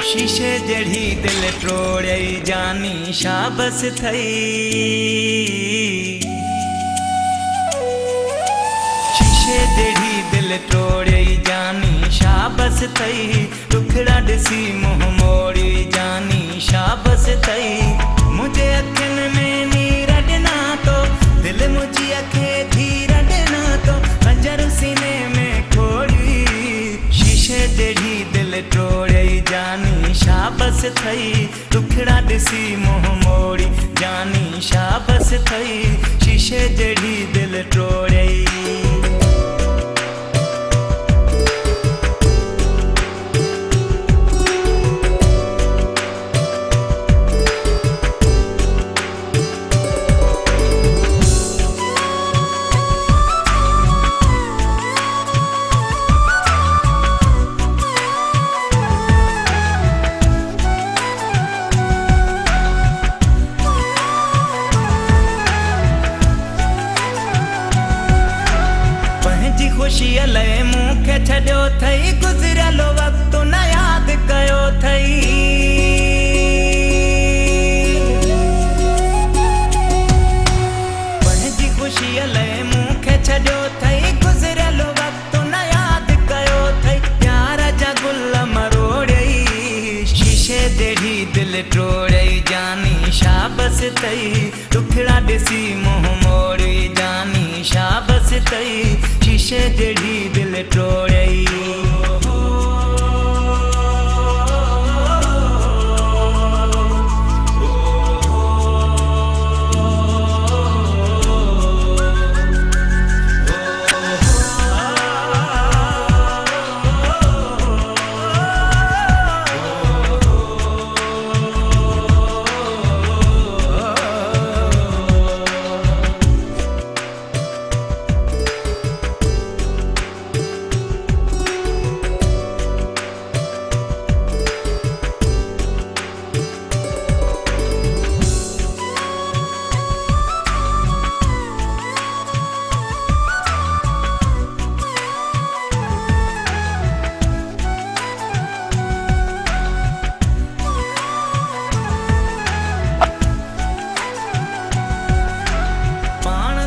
शीशे जड़ी दिल टोड़े जानी शाबस थई। शीशे जड़ी दिल टोड़े जानी शाबस थई। टुकड़ा दिसी मुंह मोड़ी जानी शाबस थई। मुझे अखिन में नीर ॾिना तो दिल मुझी अखे धीर ॾिना तो पंजर सीने में खोड़ी। शीशे जड़ी दिल टोड़े जानी शाबस थई। टुकड़ा दिसी मुंह मोड़ी जानी शाबस थई। शीशे जड़ी दिल टोड़े। खुशी लय मूंखे छॾियो थई। गुज़रियलु वक़्तु न यादि कयो थई। पंहिंजी ख़ुशीअ लाइ मूंखे छॾियो थई। गुज़रियलु वक़्तु न यादि कयो थई। प्यार जा गुल मरोड़ई। शीशे जड़ी दिल टोड़ई जानी शाबस थई। टुकड़ा ॾिसी मुंह मोड़ी जानी शाबस थई। शीशे जड़ी दिल टोड़ई।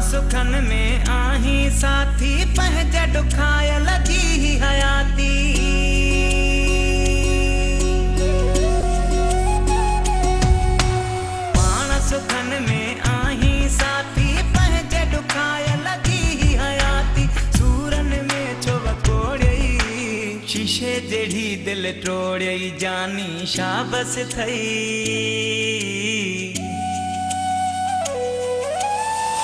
सुखन में आही साथी पंहिंजे ॾुखायल जी हयाती। पाण सुखन में आही साथी पंहिंजे ॾुखायल जी हयाती। सूरन में छो वकोड़ई। शीशे जड़ी दिल टोड़ई जानी शाबस थई।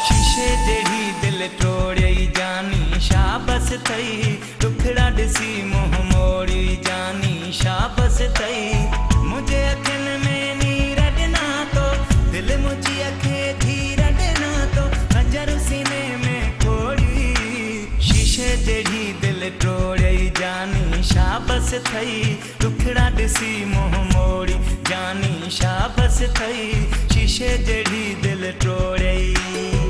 शीशे जड़ी दिल टोड़ई जानी शाबस थई। टुकड़ा ॾिसी मुंह मोड़ी जानी शाबस थई। मुझे अखिन में नीर ॾिना तो दिल मुझी अखे धीर ॾिना तो पंजर सीने में खोड़ी। शीशे जड़ी दिल टोड़ई जानी शाबस थई। टुकड़ा ॾिसी मुंह मोड़ी जानी शाबस थई। शीशे जड़ी दिल टोड़ई।